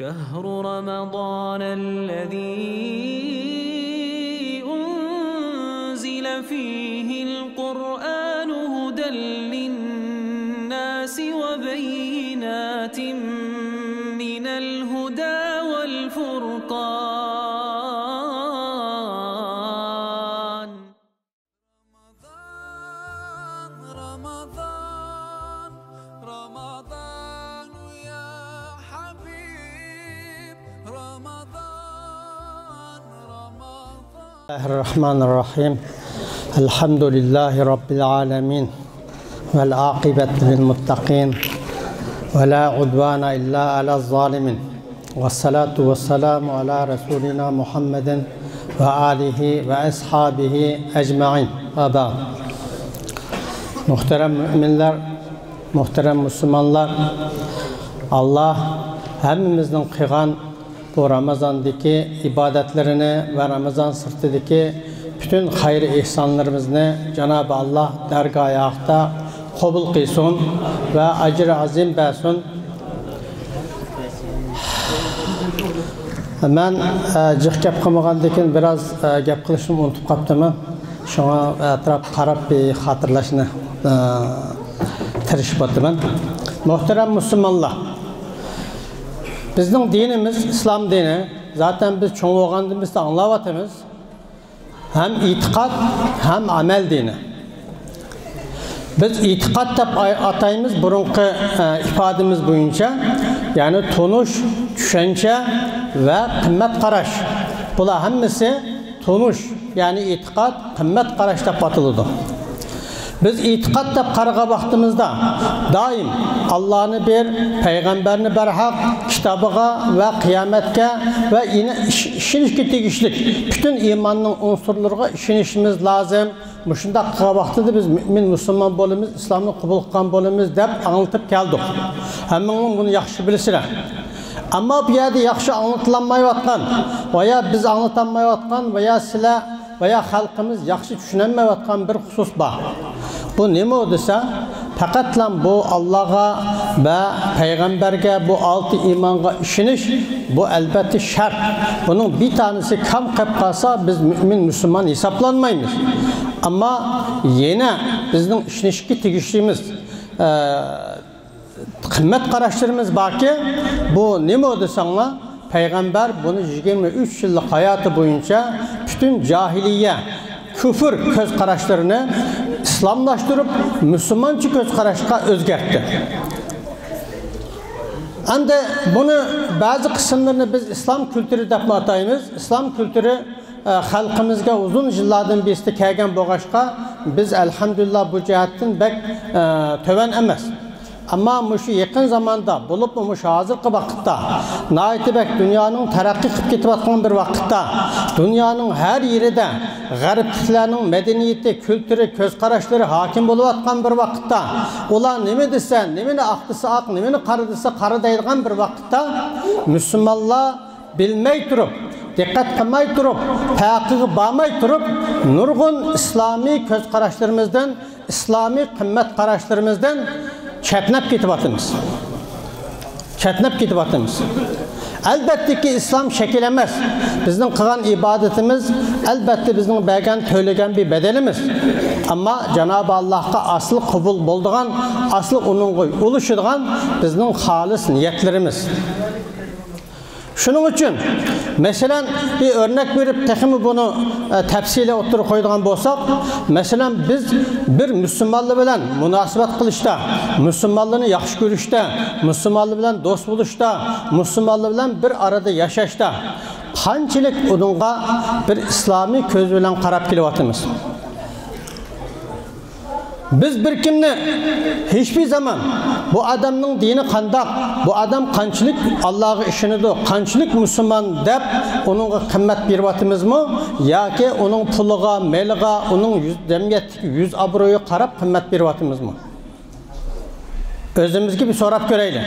شهر رمضان الذي أنزل فيه القرآن هدى للناس وبينات من الهدى والفرقان رمضان رمضان يا حبيب رمضان الله الرحمن الرحيم الحمد لله رب العالمين والعاقبة للمتقين ولا عدوان إلا على الظالمين والصلاة والسلام على رسولنا محمد وآله وأصحابه أجمعين وبعد. Muhterem müminler, muhterem Müslümanlar, Allah hemimizden kıygan bu Ramazan'daki ibadetlerini ve Ramazan sırtındaki bütün hayır ihsanlarımızı Cenab-ı Allah dergâh-ı kabul kılsın ve acr-ı azim versin. Ben cık gap kılmagandan biraz gap kılışımı unutup kaptım. Şuna etraf qarab bir hatırlaşını tirişip atdım. Muhterem Müslümanlar, bizning dinimiz İslam dini. Zaten biz çoğu olgandımızda anlavatımız. Hem itikat hem amel dini. Biz itikat deb atayımız burunqi ifademiz boyunca, yani tonuş, düşünce ve kıymet qarash. Bular hammasi tonuş, yani itikat, kıymet qarash deb atıldı. Biz itikat deb qarağa vaqtimizda daim Allah'ını bir, peygamberini bir haq, kitabıga ve kıyametke ve işinişki tegişlik bütün imanın unsurlarına işinişimiz lazım. Muşunda qığa vaqtida biz mümin Müslüman bolumuz, İslam'ı qabul qilgan bolumuz deb anlatıp keldik. Hammanglar bunu yaxshi bilisizlar. Ama bu yerda yaxshi anlatılanmayotgan veya biz anlatanmayotgan veya sizlar veya halkımız yaxshi tushunmayotgan bir husus var. Bu nima desa, faqatla bu Allah'a ve peygamberge bu altı imanga işiniş bu elbette şart. Bunun bir tanesi kam qilib qalsa biz mümin Müslüman hesaplanmayız. Ama yine bizning işinishga tegishimiz kıymet qarashlarimiz baki bu nima desanglar peygamber bunu 23 yıllık hayatı boyunca bütün cahiliye, küfür göz qarashlarını İslamlaştırıp Müslümanca göz qarashga özgertti. Anda bunu bazı kısımlarını biz İslam kültürü deb ataymiz. İslam kültürü halkımızga uzun yıllardan beri kelgan boğaşqa biz elhamdülillah bu cihatdan bek töven emas. Ama şu yakın zamanda bulup şu hazırki vakitte naitibek dünyanın terakki qilib ketayotgan bir vakitte dünyanın her yerinde garipliklerinin medeniyeti, kültürü, göz qarashları hakim bolayotgan bir vakitte ular nima desa, nimani aqdisa aq, nimani qara desa qara deydigan bir vakitte Müslümanlar bilmey turup, dikkat qilmay turup, taqiga bormay turup nurgun İslami göz qarashlarımızdan, İslami qimmat qarashlarımızdan çetnep kitibatımız. Çetnep kitibatımız. Elbette ki İslam şekilemez. Bizim kılan ibadetimiz elbette bizim belgen töylegen bir bedelimiz. Ama Cenab-ı Allah'a asıl kabul bolduğan, asıl onun oluşuduğan bizim halis niyetlerimiz. Şunun için mesela bir örnek verip tekimi bunu tepsiyle oturup koyduğun bolsak, mesela biz bir Müslümanlı bilen münasebet kılışta, Müslümanlığını yaxşı görüşte, Müslümanlı bilen dost buluşta, Müslümanlı bilen bir arada yaşaşta, qanchalik onunğa bir İslami köz bilen qarab kelyapmiz. Biz bir kimni hiçbir zaman bu adamın dini qandaq, bu adam qanchalik Allah'a işinidir, qanchalik Müslüman deb onunğa qimmat beryapmizmi yoki onun puliga, meliga, onun jamiyatdagi yüz obro'yi qarab qimmat beryapmizmi? Özümüzge bir so'rab ko'raylik.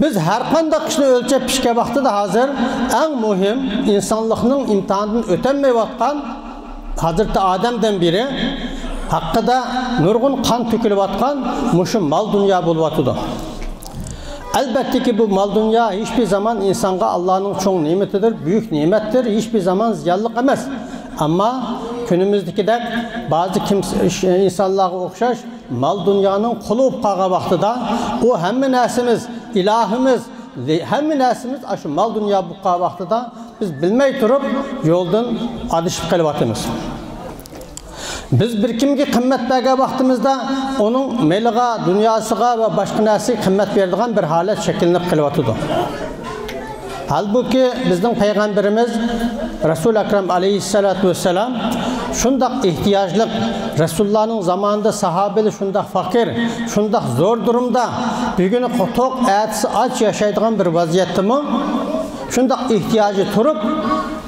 Biz her qanday ishni o'lchab pishgan vaqtida hozir eng muhim insonlikning imtihonidan o'tolmayotgan Hazreti Adem'den biri hakkında nurgun kan tökülüp atkan muşu mal dünya buluvatıdı. Elbette ki bu mal dünya hiçbir zaman insanga Allah'ın çok nimetidir, büyük nimettir, hiçbir zaman ziyarlık emez. Ama günümüzdeki de bazı insanlara okşaş mal dünyanın kulu olup kalgan vaxtıda o hemin nesimiz, ilahimiz, hemin nesimiz şu mal dünya bu kalgan vaxtıda biz bilmey durup yoldan adışıp kalıvatımız. Biz bir kimge kıymet bergen vaxtımızda onun meliga, dünyasıga ve başka nesi kıymet verdiğin bir halet şekillenip kalıvatıdı. Halbuki bizden Peygamberimiz Resul-i Ekrem aleyhissalatu vesselam şundak ihtiyaclık Resulullah'ın zamanında sahabeli şundak fakir, şundak zor durumda bir günü tok, etsi aç yaşaydığın bir vaziyette mi? Şundak ihtiyacı turup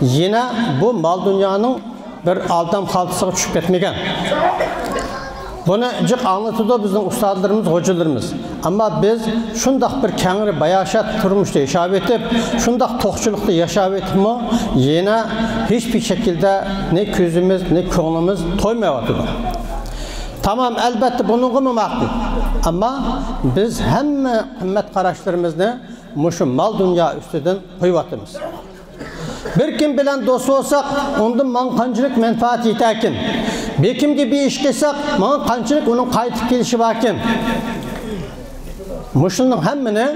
yine bu mal dünyanın bir aldam kaltısına düşüp ketmegen. Bunu cık anlatıda bizim ustadlarımız, hocalarımız. Ama biz şundak bir kengri bayaşat turmuşta yaşayıp etip, şundak tokçulukta yaşayıp etip mi yine hiçbir şekilde ne közümüz ne koğlumuz toymayatıdı. Tamam elbette bunun gibi makbul. Ama biz hem kıymet karaşlarımızı muşu mal dünya üstüden koyuvatımız. Bir kim bilen dost olsak, ondan man kancılık menfaat yeterkin. Bir kimge bir iş kılsak, man kancılık onun kayıtıp gelişi varken. Muşunun hemmini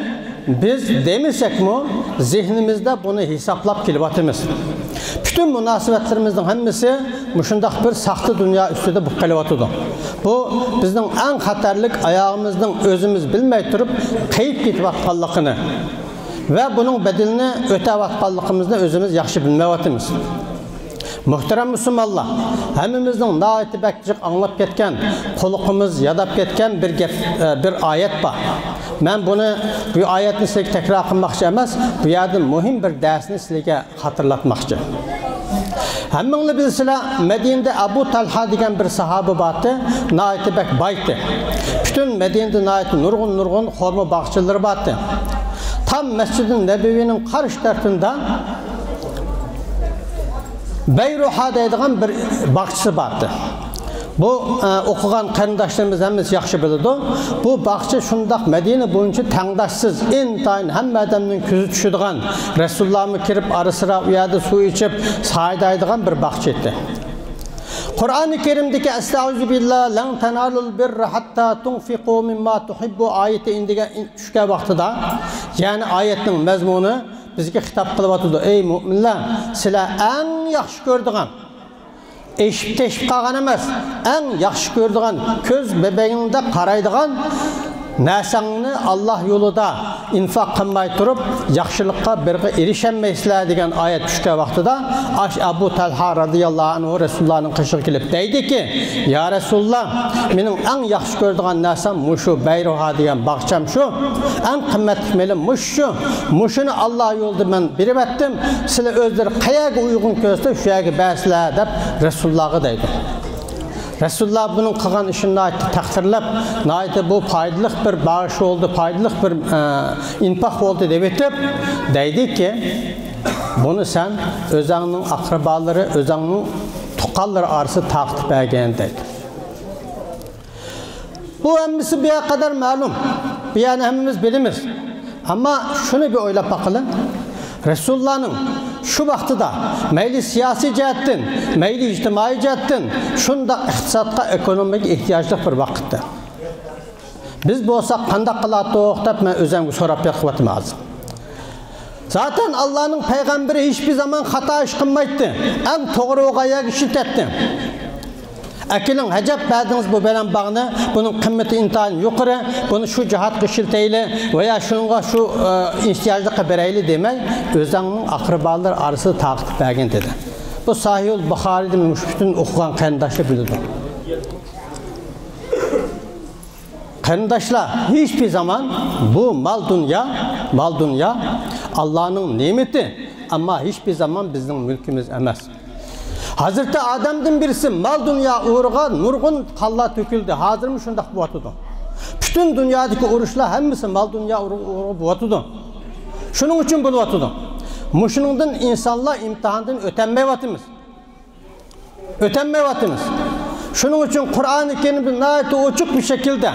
biz demisek mi, zihnimizde bunu hesaplap kelibatımız. Bütün münasebetlerimizin hemmisi muşundak bir sahtı dünya üstüde bu kelibatıdır. Bu bizden en hatarlık ayağımızdan özümüz bilmey durup kayıp gitip atkallıkını ve bunun bedelini ötevatkallıkımızda özümüz yaxşı bilmevatımız. Muhterem Müslümanlar, hemimizden naiti bekcik anlap ketken, kolukumuz yadap ketken bir ayet var. Ben bunu, bu ayetini sizlere tekrar kılmakçı emas, bu yerden mühim bir dersini sizlere hatırlatmakçı. Hemminle bilsizler, Medine'de Abu Talha degen bir sahabe batı, naiti bek baytı. Bütün Medine'de naiti nurgun horma bakçıları batı. Tam Mescid-i Nebevi'nin karış tarafında Beyruha deydiğen bir bakçısı vardı. Bu okugan qarindaşlarımız hemmesi yaxşı biladi. Bu bakçı şundaq Medine boyunca tangdaşsız, intayin hemme adamның közü düşüdigan, Resulullah'ı kirip arı sıra uyada su içip saydaydigan bir bakçı etti. Kur'an-ı Kerim'deki Estağfirullah lan tenalul birra hatta tunfiqu mimma tuhibbu ayeti indiga düşke vaxtıda, yani ayetin mezmunu bizge hitap kılıbatıdı. Ey müminler, sizler en yaxşı gördüğün, eşip teşip kalgan emas, en yaxşı gördüğün, köz bebeğinde karaydığın näsangni Allah yolunda infak kılmay turup yaxşılıkka birge erişenmeysizler degan ayet düşke vaxtıda Abu Talha radıyallahu anh Resulullah'ın kışığı kelip deydi ki ya Resulullah menin en yaxşı gördüğün näsam muşu Beyruha degan bakçam şu, en kıymetli melim muşu, muşunu Allah yolunda ben birip ettim, sizler özleri kayaga uygun közde şu yaga bəsizler dep Resulullah'ı deydi. Resulullah bunun kılgan işini takdirlep, bu faydalı bir bağış oldu, faydalı bir infak oldu deyip deydi ki bunu sen özağının akrabaları, özağının tukalları arası takip bergen deydi. Bu hemmisi bir kadar malum, bir yani hemmimiz bilimiz. Ama şunu bir oylap bakalım. Resulullah'ın şu vaxtıda meyli siyasi cihetten, meyli ictimai cihetten şunda iktisatka ekonomik ihtiyaçlık bir vakitte. Biz bu olsak qandaq qılatıq dep men özümge sorap bakıvatım lazım. Zaten Allah'ın peygamberi hiçbir zaman hata iş kılmaydı. En doğru oğaya işit etti. Akilin hacap verdiniz bu belen bağını, bunun kıymeti intihalin yukarı, bunu şu cihat kışılteyle veya şunga şu ihtiyaclık bereyli demey, özünün akrabalar arası takip bergen dedi. Bu Sahih-ül Bukhari'de müşbütün okugan qarindaşlar bildi. Qarindaşlar hiçbir zaman bu mal dünya Allah'ın nimeti ama hiçbir zaman bizim mülkümüz emas. Hazreti Adem'den birisi mal dünya uğruğa nurgun kalla töküldü. Hazır mı şundak bu atıdı? Bütün dünyadaki uğraşlar hemmisi mal dünya uğruğa bu atıdı. Şunun için bu atıdı. Muşunundan insanlar imtihandan ötenmey vatımız. Ötenmey vatımız. Şunun için Kur'an-ı Kerim'de nayeti uçuk bir şekilde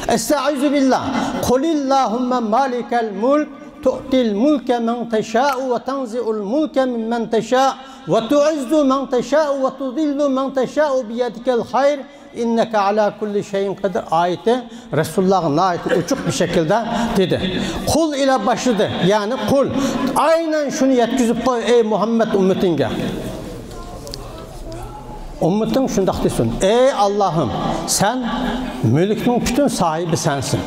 Estaizu billah. Kulillahumma malikel mulk tu'til mulke men teşâ'u ve tanzi'ul mulke mimmen teşâ'u ve tu'izzu men teşâ'u ve tudillu men teşâ'u biyedikel hayr inneke ala kulli şeyin kadir ayeti Resulullah'ın ayeti uçuk bir şekilde dedi. Kul ile başladı. Yani kul. Aynen şunu yetkizip koy ey Muhammed ümmetinge. Ümmetin şundak desin. Ey Allah'ım sen mülkün bütün sahibi sensin.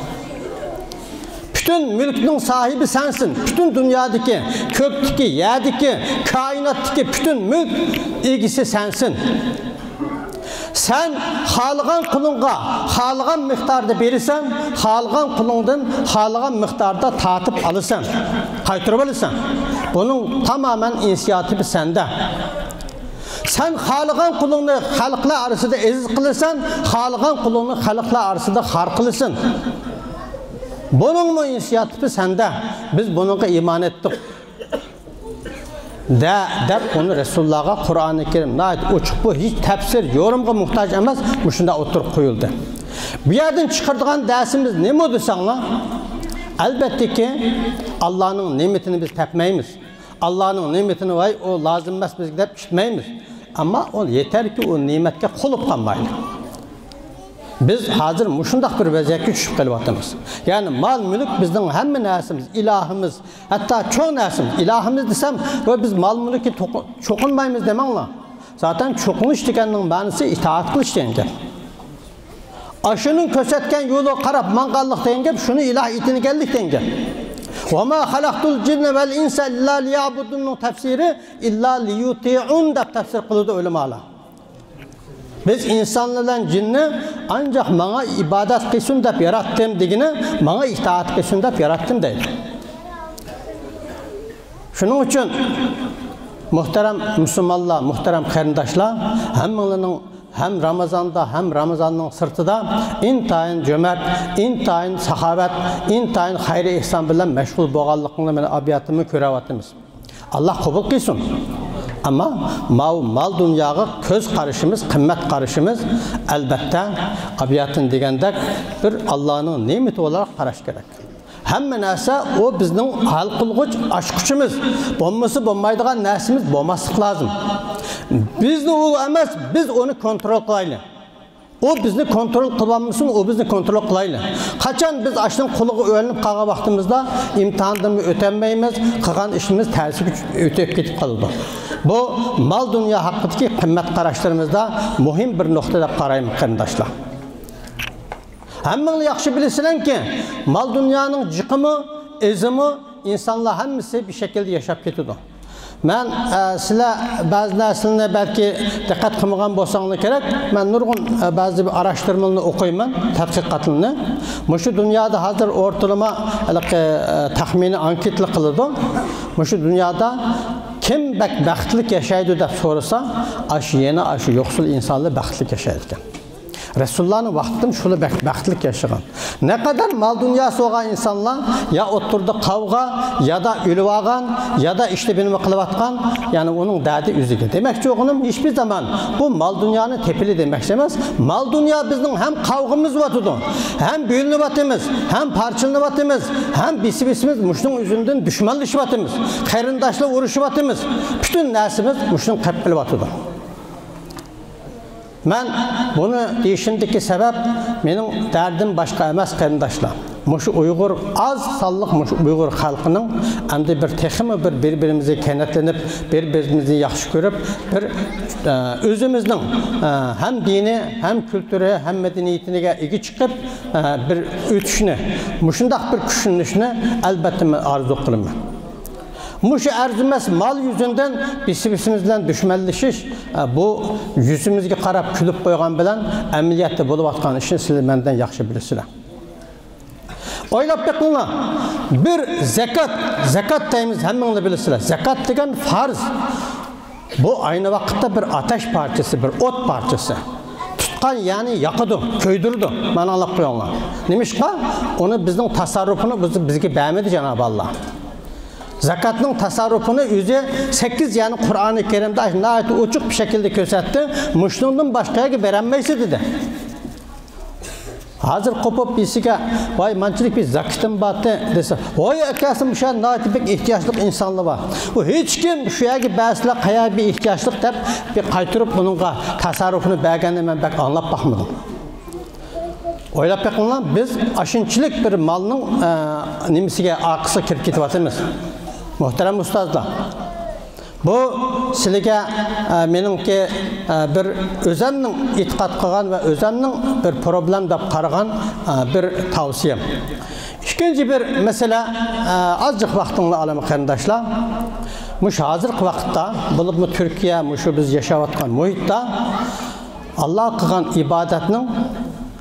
Bütün mülkün sahibi sensin. Bütün dünyadaki, kökteki, yerdeki, kainattaki bütün mülk ilgisi sensin. Sen halığan kulunga halığan miktarda verirsen, halığan kulundan halığan miktarda tatıp alırsan, kaytırıp alırsan. Bunun tamamen inisiyatifi sende. Sen halığan kulunu halkla arasında eziz kılırsan, halığan kulunu halkla arasında har kılırsın. Bunun mu inisiyatifi sende? Biz bununla iman ettik. Dep onu Resulullah'a Kur'an-ı Kerim uçuk bu hiç tefsir, yorumga muhtaç emas, muşunda oturup koyuldu. Bu yerden çıkardığın dersimiz ne mi oldu sana? Elbette ki Allah'ın nimetini biz tepmeyimiz. Allah'ın nimetini vay o lazım emas biz gidip işitmeyimiz. Ama o yeter ki o nimetke kulup kalmaylı. Biz hazır muşundaq bir vaziyetke düşüp kalıbatımız. Yani mal mülk bizden hem nesimiz, ilahımız, hatta çoğu nesimiz, ilahımız desem ve biz mal mülki çokunmayımız demenle. Zaten çokunuş degenin manisi itaat kılış denge. Aşının kösetken yolu karab mangallık denge, şunu ilah itini geldik denge. وَمَا خَلَقْتُ الْجِنَّ وَالْاِنْسَ اِلَّا لِيَعْبُدُنُّ tefsiri illa liyuti'un da tefsir kılıdı ulemalar. Biz insanlarla cinni ancak bana ibadet kılsın da yarattım digine, bana itaat kılsın da yarattım deydi. Şunun için muhterem Müslümanlar, muhterem karindaşlar, hem Ramazan'da hem Ramazan'ın sırtıda intayin cömert, intayin sahavet, intayin hayri ihsan bilen meşgul boğallıklarla abiyatımı körevatımız. Allah kabul kılsın. Ama mal dünyaga köz karışımız, kıymet karışımız elbette abiyatın degende bir Allah'ın nimeti olarak karaş gerek. Hemen neyse o bizim hal kılgıç aşkıçımız. Bomması bombaydıgan nesimiz bommasık lazım. Biz o emez, biz onu kontrol kılaylı. O bizni kontrol kılamısın, o bizni kontrol kılaylı. Kaçan biz açtığın kuluğu öğrenip kağa vaxtımızda imtihandımı ötenmeyimiz, kıgan işimiz tersi öteyip gidip kaldı. Bu mal dünya hakkındaki kıymet karışlarımızda mühim bir noktada karayım kardeşler. Hemen yaxşı bilirsin ki mal dünyanın cıkımı, ezimi insanlar hemisi bir şekilde yaşap ketiyor. Ben sizler bazı derslerine belki dikkat kılmagan bolsanız gerek. Ben nurgun bazı bir araştırmalarını okuyman, tadqiqatlarını. Şu dünyada hazır ortalama tahmini anketli kıldı. Şu dünyada kim baxtlik yaşaydı deb sorasa, yeni aşı yoksul insanlar baxtlik yaşaydı. Resulullah'ın vaxtım şunu baxtlik yaşagan. Ne kadar mal dünyası olan insanlar ya oturdu kavga ya da ülvagan ya da işte benim kılıvatkan, yani onun derdi üzüge. Demek ki oğlum hiçbir zaman bu mal dünyanın tepeli demek demez. Mal dünya bizim hem kavgımız vatıdı, hem büyülünü vatımız, hem parçalını vatımız, hem bisimiz muşnun yüzünden düşmanlışı vatımız, kerindaşlı vuruşu vatımız, bütün nesimiz muşnun tepeli vatıdı. Ben bunu deyişimdeki sebep benim derdim başka emas karindaşlar. Muşu Uygur az sallık Uygur halkının endi bir teximi bir birbirimizi kenetlenip birbirimizi yaxşı görüp bir özümüzün hem dini hem kültürü hem medeniyetine igi çıkıp bir ötüşünü, muşundaq bir düşünüşünü elbette arzu kılım. Muşu erzimez mal yüzünden bisimizden düşmanlaşış, bu yüzümüzge qarab külüp koygan bilen emniyette bulup atkan işin siz benden yaxşı bilirsiniz. Oylap bakınlar, bir zekat deyimiz hemmeniz bilirsiniz. Zekat degen farz. Bu aynı vakitte bir ateş parçası, bir ot parçası. Tutkan yani yakıdı, köydürdü. Bana Allah koyanlar. Neymiş ka? Onu bizden tasarrufunu bizge beğenmedi Cenab-ı Allah. Zakatın tasarrufunu yüzü 8 yani Kur'an-ı Kerim'de nayet uçuk bir şekilde gösterdi. Müşnunun başkaya ki verenmeyse dedi. Hazır kopup birisiga, "Vay, manchilik bir zakitim batı" dese, "Vay, akasım şu natipik ihtiyaçlık insanlar var." Bu hiç kim şu yagi basla kaya bir ihtiyaçlık dep bir qaytırıp bununla tasarrufunu bergende men bek anlap bakmadım. Oylap bakınlar, biz aşınçılık bir malının nimisiga akısı kirip ketyapmiz. Muhterem ustazlar. Bu sizlarga menimki bir özümning e'tiqod qilgan va özümning bir problem deb qaragan bir tavsiyem. İkinci bir mesele azıcık vaqtingizni olaman qarindoshlar. Mush hozirgi vaqtda, bo'libmi Turkiya, mushu biz yashayotgan muhitda Alloh qilgan ibodatning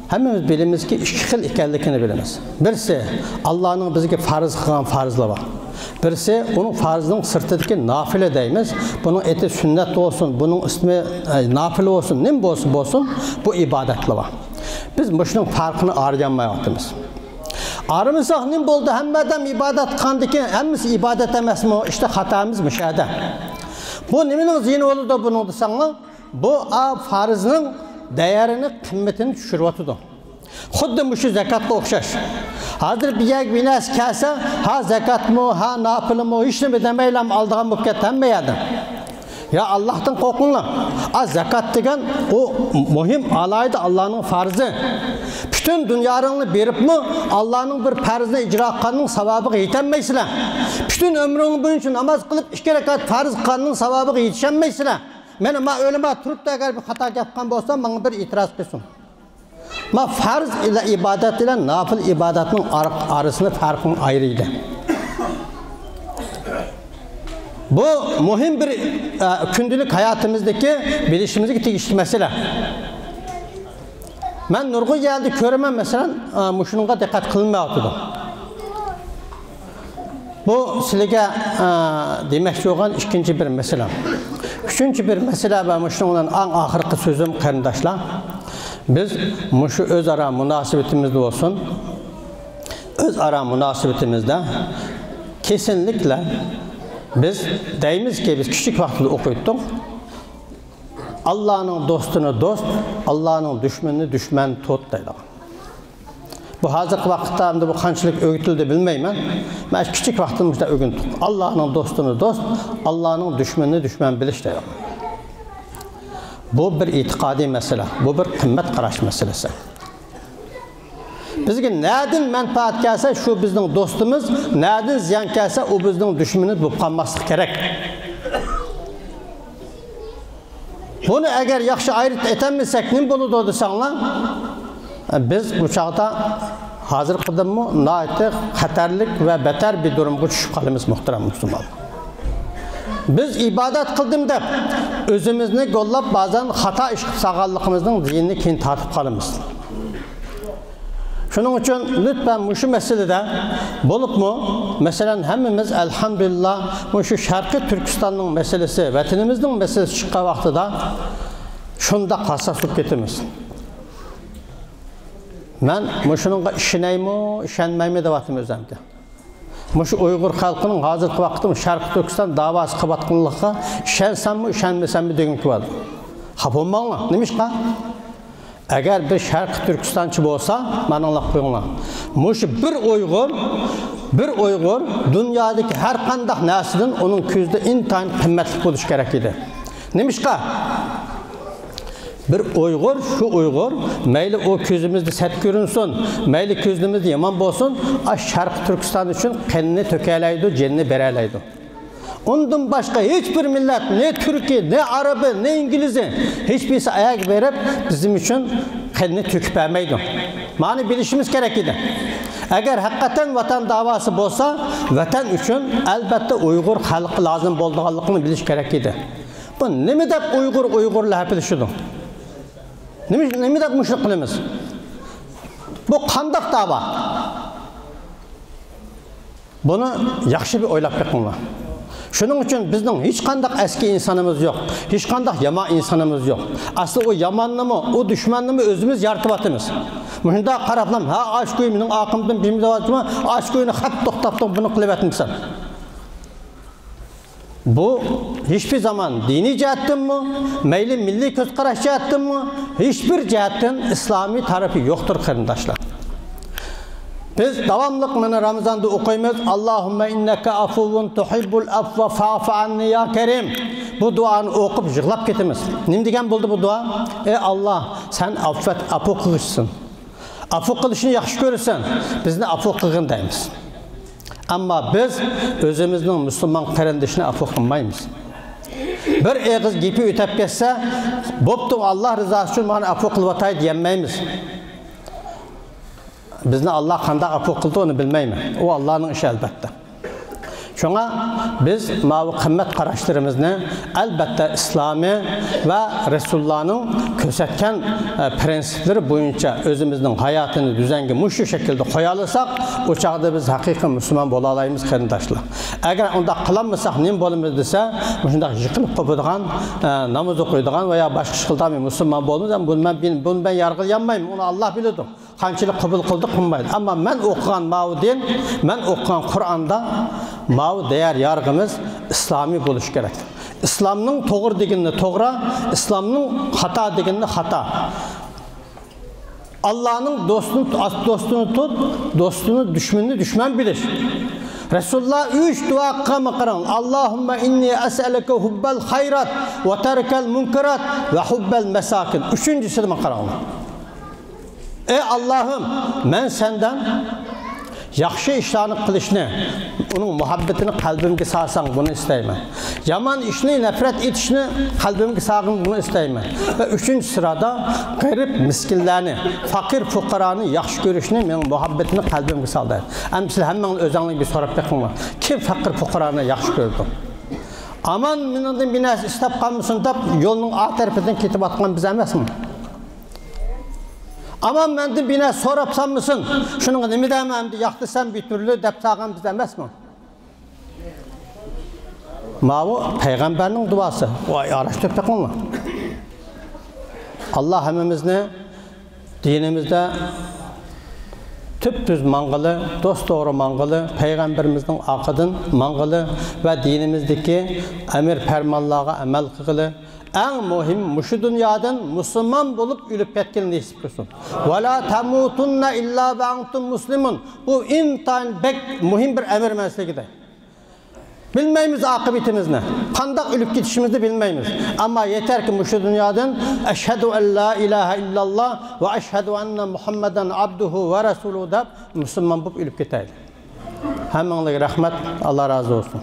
hammamiz bilimizki iki xil ekanligini bilamiz. Birisi Allohning bizga farz qilgan farzlari var. Birisi onun farzının sırtındaki nafile deyimiz. Bunun eti sünnet olsun, bunun ismi nafile olsun, nim olsun bu ibadetli var. Biz bunun farkını arayamayatımız. Aramızda nim oldu, hem adam ibadet kandiki, hemimiz ibadet emez mi? İşte hatamız müşahede. Bu nimin zihni olur da bunu sana, bu farzının değerini, kıymetini düşürüyordu. Xuddi şu zekatla okşaş. Hazır bir yer binas kelse, ha zekat mı, ha nafile mi, hiç mi demeylem aldığım müket emmeyedim. Ya Allah'tan korkunla. Az zekat degen o mühim alaydı Allah'ın farzı. Bütün dünyanı verip mi Allah'ın bir farzını icra kılmanın sevabı yetemeysiler. Bütün ömrünün boyunca namaz kılıp 2 rekat farz kılmanın sevabı yetişemeysiler. Ben ama ölüme turup da eğer bir hata yapkan olsam bana bir itiraz etsin. Ma farz ile ibadet ile nafil ibadetinin arasında farkın ayrıydı. Bu mühim bir gündelik hayatımızdaki bilişimizdeki tegişli mesele. Ben nurgu geldi köremem mesela muşununla dikkat kılınmayatıydım. Bu sizlerge demekçi olan ikinci bir mesele. Üçüncü bir mesele ve muşununla en ahırkı sözüm kardeşler. Biz muşu özara münasibetimizde olsun, özara münasibetimizde kesinlikle biz deyimiz ki biz küçük vaxtında okuyorduk. Allah'ın dostunu dost, Allah'ın düşmanını düşman tut deydi. Bu hazırki vaxtlarında bu qanchalik öğütüldü bilmeymen. Ben küçük vaxtımızda öğündük. Allah'ın dostunu dost, Allah'ın düşmanını düşman biliş deydi. Bu bir itikadi mesele, bu bir kıymet qarash meselesi. Bizga nereden menfaat gelse şu bizning dostumuz, nereden ziyan gelse o bizning düşmanı bu qolmaslik kerak. Bunu eğer yaxshi ayırt etemezsek ne bo'ladi desanlar? Biz bu çağda hazır qildim nayet xatarlik ve beter bir durumga tushib qolamiz muhtaram Müslüman. Biz ibadet kıldım deb özümüzni gollab bazen hata iş sağallıqımızın ziynini keyin tartib qolamiz. Şunun için lütfen şu meselede bulup mu? Mesela hemimiz elhamdülillah şu Şarkı Türkistan'ın meselesi, vatanımızın meselesi çıkan vaxtıda şunda kasasıp getimiz. Ben şununla işineymi, işenmeymi de vatım özlemde. Şu Uygur halkının hazırki vaxtım Şarkı Türkistan davası kıbatkınlığa işensem mi, işenmesem mi dedim ki var. Hapolmağına, neymiş ka? Eğer bir Şarkı Türkistançı olsa, bana Allah koyunlar. Şu bir Uygur, dünyadaki her kandak neslinin onun közde intihar kıymetli buluş gerek idi. Neymiş ka? Bir şu Uygur, meyli o közümüzde set görünsün, meyli közümüzde yaman bolsun, Şarkı Türkistan için kendini tökeleydi, cenni bereleydi. Ondan başka hiçbir millet, ne Türkiye, ne Arabı, ne İngiliz'i, hiçbirisi ayak verip bizim için kendini töküp vermeydi. Mani bilişimiz gerekiydi. Eğer hakikaten vatan davası olsa, vatan için elbette Uygur halkı lazım olduğunu biliş gerekiydi. Bu ne mi de Uygur'la hep ilişkiydi? Ne mi de müşrik kılımız? Bu kandak dava. Bunu yaxşı bir oylap bakınlar. Şunun için bizden hiç kandak eski insanımız yok. Hiç kandak yama insanımız yok. Aslında o yamanlımı, o düşmanlımı özümüz yartıbatımız. Müşunda qarablam, ha aşk köyümünün akımdan bir müdavatıma, aşk köyünü hep toktaptım bunu kılıp etmişsin. Bu hiçbir zaman dini cihattan mı, meyli milli göz qaraş cihattan mı, hiçbir cihetten İslami tarafı yoktur kardeşler. Biz davamlıq mana Ramazanda okuyumuz. Allahümme inneke afuvun tuhibbul afva fa'fu anni ya kerim. Bu duanı okup yığlap ketimiz. Nim degen buldu bu dua? Ey Allah, sen affet, afu kılışsın. Afu kılışını yaxşı görürsen, bizni afu kılgın deymiz. Ama biz özümüzün Müslüman kardeşine afu kılmayız. Bir eğiz gipi ötep geçse, boptu Allah rızası için bana afu kılvatay diyemeyimiz. Bizni Allah qanda afu qıldı onu bilmeymi. O Allah'ın işi elbette. Şuna biz mavi kıymet qaraşlarımızı elbette İslami ve Resulullah'ın kösetken prensipleri boyunca özümüzün hayatını düzengi muşu şekilde koyalırsak o çağda biz hakiki Müslüman bolalayımız kardeşler. Eğer onda kılanmasak ne bolumuz dese şunda yıkılıp kopduğan namaz okuyduğan veya başka şekilde Müslüman bolumuz bunu ben yargılayamayım. Onu Allah biliyordu. Qanchalik qabul qildi qilmaydi. Ama men o'qigan mavi din, men o'qigan Qur'onda mavi değer yargımız İslami bo'lishi kerak. İslamning to'g'ri deganini to'g'ri, İslamning xato deganini xato. Allah'ın dostunu tut, dostunu düşmanını düşman bilish. Resulullah 3 dua qilgan. Allahümme inni es'aluke hubbel hayrat ve terkel munkarat ve hubbel mesakin. Üçüncüsü de maqaram. Ey Allah'ım, ben senden yaxşı işlerini qilishni, onun muhabbetini kalbimge sağsan bunu isteymen. Yaman işini nefret etişini kalbimge sağın bunu isteymen. Ve üçüncü sırada garip miskinlerini, fakir fukaranı yaxşı görüşünü, men muhabbetini kalbimge sağlayın. Siz hemen özünlük bir sorup bakın. Kim fakir fukaranı yaxşı gördü? Aman minadın binası istep kalmışsın da yolunun A tarafından ketip atkan biz emes mi? Aman ben de bine sorapsan mısın? Şunun nemi demem de yaktısan bir türlü dep sağan biz emes mi? Mavu peygamberinin duası. Vay araştırıp bakın. Allah hemimizni dinimizde tüptüz mangalı, dost doğru mangalı, peygamberimizin akıdın mangalı ve dinimizdeki emir fermanlarına amel kılı. En mühim şu dünyadan Müslüman bulup ölüp ketken nasip kılsın. Ve la tamutunna illa ve antum muslimun. Bu intan bek mühim bir emir mesleğidir. Bilmeyimiz akıbetimiz ne? Kandak ölüp gidişimizi bilmeyimiz. Ama yeter ki şu dünyadan eşhedü en la ilahe illallah ve eşhedü enne Muhammeden abduhu ve resuluhu da Müslüman bulup ölüp gideyim. Hemenlik rahmet, Allah razı olsun.